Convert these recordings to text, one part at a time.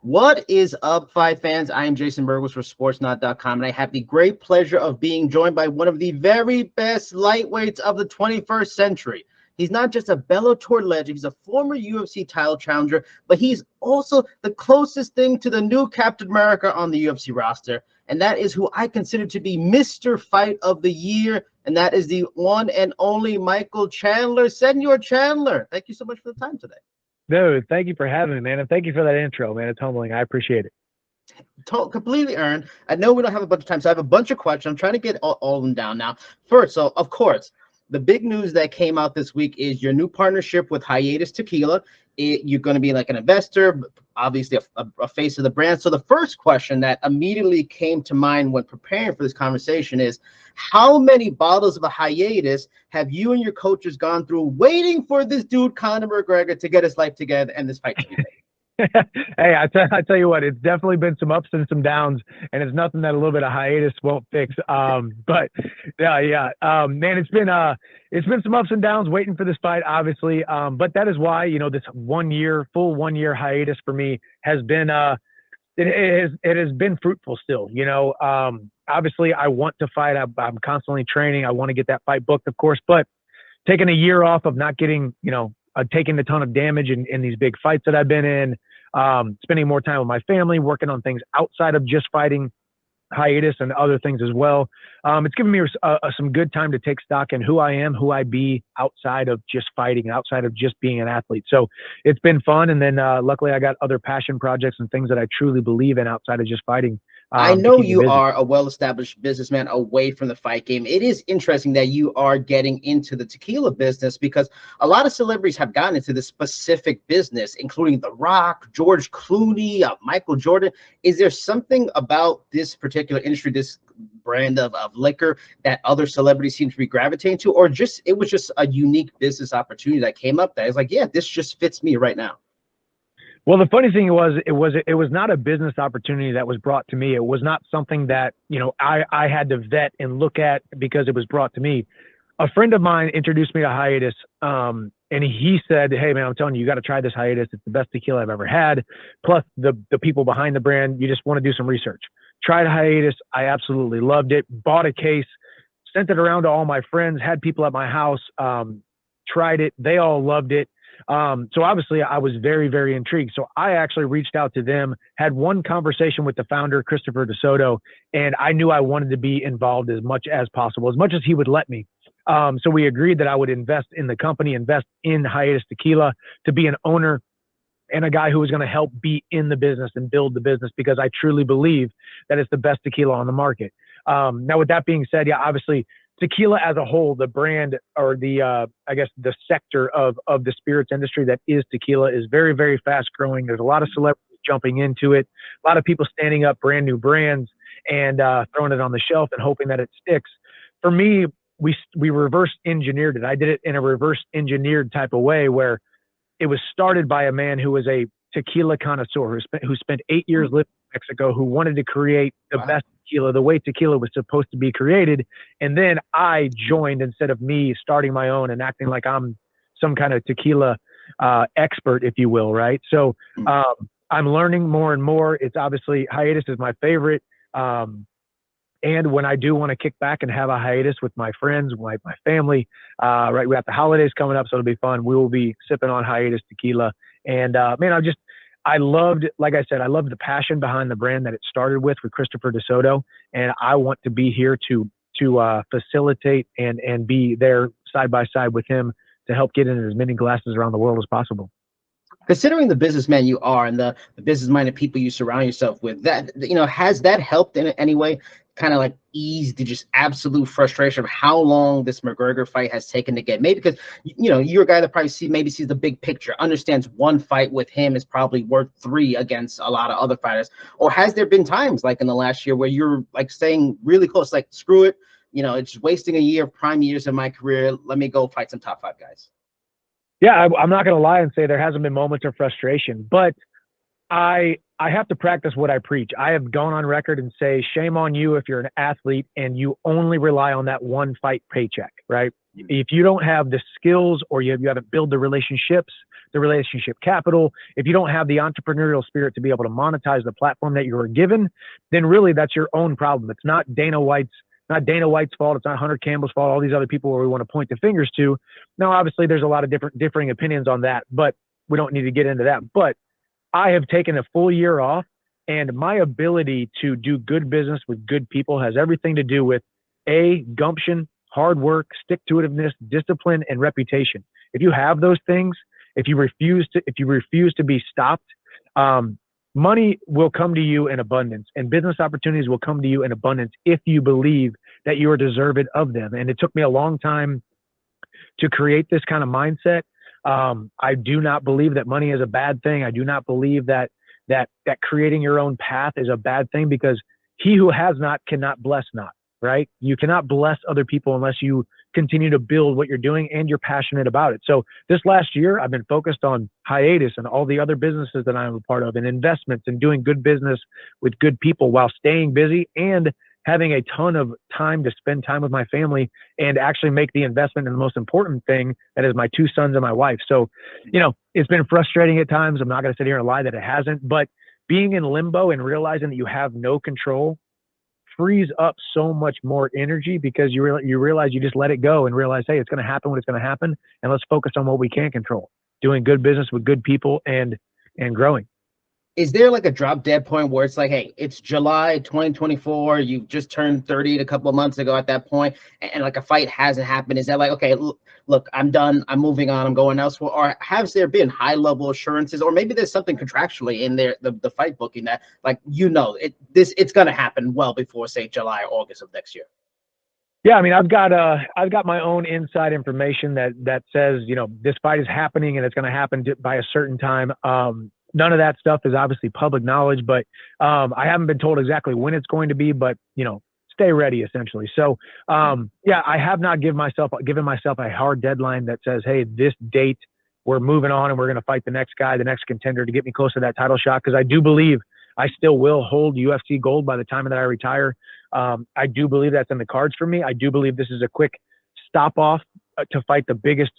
What is up, fight fans? I am Jason Burgos for Sportsnaut.com, and I have the great pleasure of being joined by one of the very best lightweights of the 21st century. He's not just a Bellator legend, he's a former UFC title challenger, but he's also the closest thing to the new Captain America on the UFC roster, and that is who I consider to be Mr. Fight of the Year, and that is the one and only Michael Chandler. Senor Chandler, thank you so much for the time today. Dude, thank you for having me, man. And thank you for that intro, man. It's humbling. I appreciate it. Completely earned. I know we don't have a bunch of time, so I have a bunch of questions. I'm trying to get all of them down now. First, so of course, the big news that came out this week is your new partnership with Hiatus Tequila. You're going to be like an investor, obviously a face of the brand. So the first question that immediately came to mind when preparing for this conversation is, how many bottles of a Hiatus have you and your coaches gone through waiting for this dude, Conor McGregor, to get his life together and this fight to be made? Hey, I tell you what, it's definitely been some ups and some downs, and it's nothing that a little bit of hiatus won't fix. But man, it's been some ups and downs waiting for this fight, obviously. But that is why, this full 1 year hiatus for me has been it has been fruitful still. Obviously I want to fight. I'm constantly training. I want to get that fight booked, of course, but taking a year off of not getting, taking a ton of damage in these big fights that I've been in, spending more time with my family, working on things outside of just fighting, hiatus and other things as well. It's given me some good time to take stock in who I am, who I be outside of just fighting, outside of just being an athlete. So it's been fun. And then luckily I got other passion projects and things that I truly believe in outside of just fighting. I know you are a well-established businessman away from the fight game. It is interesting that you are getting into the tequila business because a lot of celebrities have gotten into this specific business, including The Rock, George Clooney, Michael Jordan. Is there something about this particular industry, this brand of liquor, that other celebrities seem to be gravitating to, or just it was just a unique business opportunity that came up that is like, yeah, this just fits me right now? Well, the funny thing was, it was not a business opportunity that was brought to me. It was not something that, I had to vet and look at because it was brought to me. A friend of mine introduced me to Hiatus, and he said, "Hey, man, I'm telling you, you got to try this Hiatus. It's the best tequila I've ever had. Plus, the people behind the brand, you just want to do some research. Tried Hiatus. I absolutely loved it. Bought a case, sent it around to all my friends, had people at my house, tried it. They all loved it. So obviously I was very, very intrigued. So I actually reached out to them, had one conversation with the founder, Christopher DeSoto, and I knew I wanted to be involved as much as possible, as much as he would let me. So we agreed that I would invest in the company, invest in Hiatus Tequila, to be an owner and a guy who was going to help be in the business and build the business, because I truly believe that it's the best tequila on the market. Now, with that being said, yeah, obviously tequila as a whole, the brand, or the the sector of the spirits industry that is tequila, is very, very fast growing. There's a lot of celebrities jumping into it, a lot of people standing up brand new brands and throwing it on the shelf and hoping that it sticks. For me, we reverse engineered it. I did it in a reverse engineered type of way, where it was started by a man who was a tequila connoisseur who spent 8 years living in Mexico, who wanted to create the best tequila, the way tequila was supposed to be created. And then I joined, instead of me starting my own and acting like I'm some kind of tequila expert, if you will, right? So I'm learning more and more. It's obviously, Hiatus is my favorite. And when I do want to kick back and have a hiatus with my friends, my family, right, we got the holidays coming up, so it'll be fun. We will be sipping on Hiatus Tequila. And man, I loved, like I said, I loved the passion behind the brand that it started with Christopher DeSoto. And I want to be here to facilitate and be there side by side with him to help get in as many glasses around the world as possible. Considering the businessman you are and the business-minded people you surround yourself with, that, has that helped in any way kind of like ease the just absolute frustration of how long this McGregor fight has taken to get made? Because, you're a guy that probably sees the big picture, understands one fight with him is probably worth 3 against a lot of other fighters. Or has there been times like in the last year where you're like staying really close, like, screw it, it's wasting a year of prime years of my career, let me go fight some top 5 guys? Yeah, I'm not going to lie and say there hasn't been moments of frustration, but I have to practice what I preach. I have gone on record and say, shame on you if you're an athlete and you only rely on that one fight paycheck. right? If you don't have the skills, or you haven't built the relationships, the relationship capital, if you don't have the entrepreneurial spirit to be able to monetize the platform that you were given, then really that's your own problem. It's not Dana White's fault. It's not Hunter Campbell's fault. All these other people where we want to point the fingers to. Now, obviously, there's a lot of differing opinions on that, but we don't need to get into that. But I have taken a full year off, and my ability to do good business with good people has everything to do with gumption, hard work, stick-to-itiveness, discipline, and reputation. If you have those things, if you refuse to be stopped, money will come to you in abundance, and business opportunities will come to you in abundance if you believe that you are deserving of them. And it took me a long time to create this kind of mindset. I do not believe that money is a bad thing. I do not believe that creating your own path is a bad thing, because he who has not cannot bless not, right? You cannot bless other people unless you continue to build what you're doing and you're passionate about it. So this last year, I've been focused on Hiatus and all the other businesses that I'm a part of, and investments, and doing good business with good people while staying busy and having a ton of time to spend time with my family and actually make the investment in the most important thing, that is my 2 sons and my wife. So, it's been frustrating at times. I'm not going to sit here and lie that it hasn't, but being in limbo and realizing that you have no control frees up so much more energy, because you realize you just let it go and realize, hey, it's going to happen when it's going to happen. And let's focus on what we can control, doing good business with good people and growing. Is there like a drop dead point where it's like, hey, it's July 2024, you just turned 30 a couple of months ago at that point, and like a fight hasn't happened? Is that like, okay, look, I'm done, I'm moving on, I'm going elsewhere? Or has there been high level assurances, or maybe there's something contractually in there, the fight booking, that like, it's going to happen well before, say, July or August of next year? Yeah, I mean, I've got my own inside information that says, this fight is happening and it's going to happen by a certain time. None of that stuff is obviously public knowledge, but I haven't been told exactly when it's going to be, but stay ready, essentially. So yeah, I have not given myself a hard deadline that says, hey, this date we're moving on and we're going to fight the next guy, the next contender, to get me close to that title shot. Because I do believe I still will hold UFC gold by the time that I retire. I do believe that's in the cards for me. I do believe this is a quick stop off to fight the biggest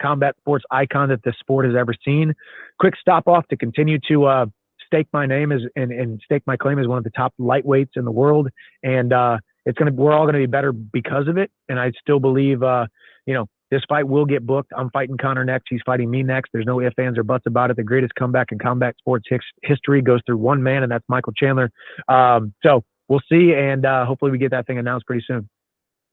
combat sports icon that the sport has ever seen. Quick stop off to continue to stake my name and stake my claim as one of the top lightweights in the world. And we're all gonna be better because of it. And I still believe this fight will get booked. I'm fighting Conor next. He's fighting me next. There's no ifs, ands, or buts about it. The greatest comeback in combat sports history goes through one man, and that's Michael Chandler. So we'll see, and hopefully we get that thing announced pretty soon.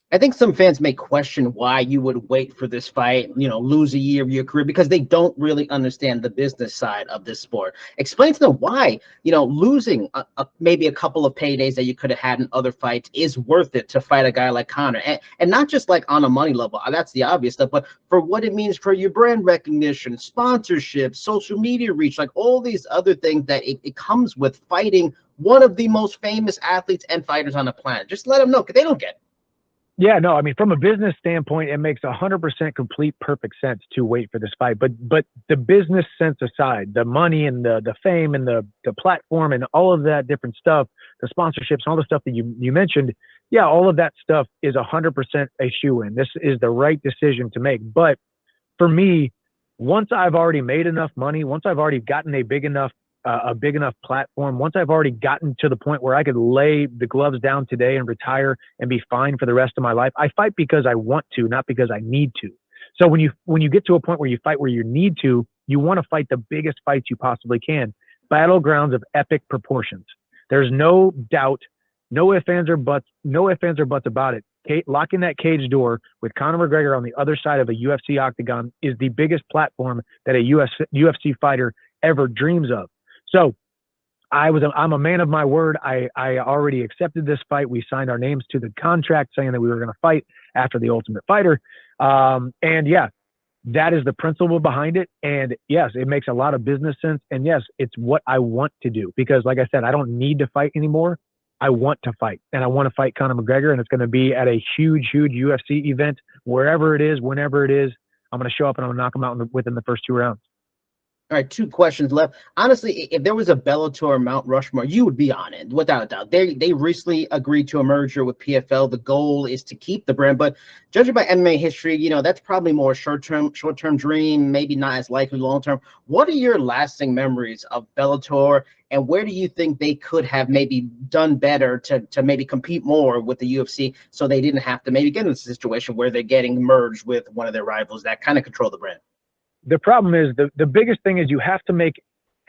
I think some fans may question why you would wait for this fight, lose a year of your career, because they don't really understand the business side of this sport. Explain to them why, losing maybe a couple of paydays that you could have had in other fights is worth it to fight a guy like Conor. And not just like on a money level, that's the obvious stuff, but for what it means for your brand recognition, sponsorship, social media reach, like all these other things that it comes with fighting one of the most famous athletes and fighters on the planet. Just let them know, because they don't get it. Yeah, no, I mean, from a business standpoint, it makes 100% complete perfect sense to wait for this fight. But the business sense aside, the money and the fame and the platform and all of that different stuff, the sponsorships and all the stuff that you mentioned, yeah, all of that stuff is 100% a shoe-in. This is the right decision to make. But for me, once I've already made enough money, once I've already gotten a big enough platform, once I've already gotten to the point where I could lay the gloves down today and retire and be fine for the rest of my life, I fight because I want to, not because I need to. So when you get to a point where you fight where you need to, you want to fight the biggest fights you possibly can. Battlegrounds of epic proportions. There's no doubt, no ifs, ands, or buts about it. Locking that cage door with Conor McGregor on the other side of a UFC octagon is the biggest platform that a UFC fighter ever dreams of. So I'm a man of my word. I already accepted this fight. We signed our names to the contract saying that we were going to fight after The Ultimate Fighter. And yeah, that is the principle behind it. And yes, it makes a lot of business sense. And yes, it's what I want to do, because like I said, I don't need to fight anymore. I want to fight, and I want to fight Conor McGregor, and it's going to be at a huge, huge UFC event, wherever it is, whenever it is. I'm going to show up and I'm going to knock him out within the first 2 rounds. All right, two questions left. Honestly, if there was a Bellator Mount Rushmore, you would be on it without a doubt. They recently agreed to a merger with PFL. The goal is to keep the brand, but judging by MMA history, that's probably more short term dream, maybe not as likely long term. What are your lasting memories of Bellator, and where do you think they could have maybe done better to maybe compete more with the UFC, so they didn't have to maybe get in a situation where they're getting merged with one of their rivals that kind of control the brand? The problem is the biggest thing is you have to make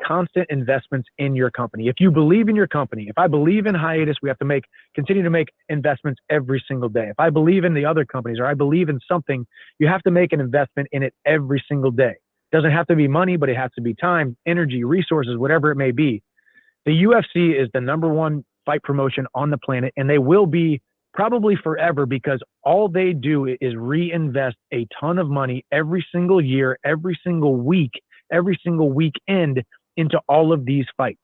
constant investments in your company. If you believe in your company, if I believe in Hiatus, we have to continue to make investments every single day. If I believe in the other companies or I believe in something, you have to make an investment in it every single day. It doesn't have to be money, but it has to be time, energy, resources, whatever it may be. The UFC is the #1 fight promotion on the planet, and they will be probably forever, because all they do is reinvest a ton of money every single year, every single week, every single weekend into all of these fights.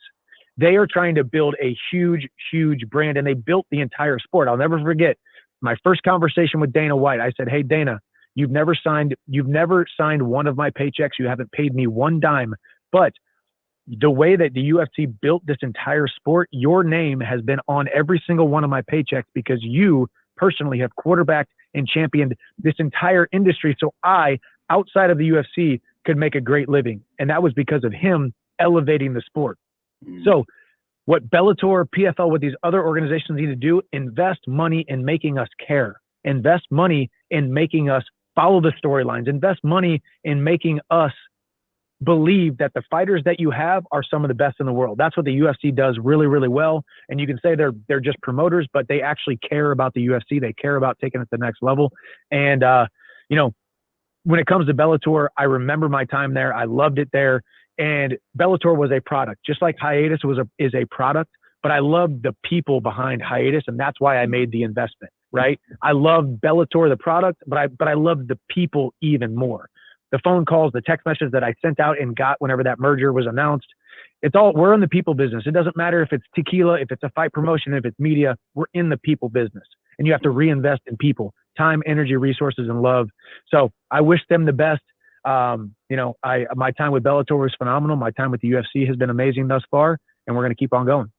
They are trying to build a huge, huge brand, and they built the entire sport. I'll never forget my first conversation with Dana White. I said, "Hey, Dana, you've never signed one of my paychecks. You haven't paid me one dime, but the way that the UFC built this entire sport, your name has been on every single one of my paychecks because you personally have quarterbacked and championed this entire industry. So I, outside of the UFC, could make a great living." And that was because of him elevating the sport. So what Bellator, PFL, what these other organizations need to do, invest money in making us care, invest money in making us follow the storylines, invest money in making us believe that the fighters that you have are some of the best in the world. That's what the UFC does really, really well. And you can say they're just promoters, but they actually care about the UFC. They care about taking it to the next level. And, when it comes to Bellator, I remember my time there. I loved it there. And Bellator was a product, just like Hiatus is a product, but I loved the people behind Hiatus, and that's why I made the investment, right? I love Bellator, the product, but I love the people even more. The phone calls, the text messages that I sent out and got whenever that merger was announced. We're in the people business. It doesn't matter if it's tequila, if it's a fight promotion, if it's media, we're in the people business. And you have to reinvest in people, time, energy, resources, and love. So I wish them the best. My time with Bellator was phenomenal. My time with the UFC has been amazing thus far, and we're going to keep on going.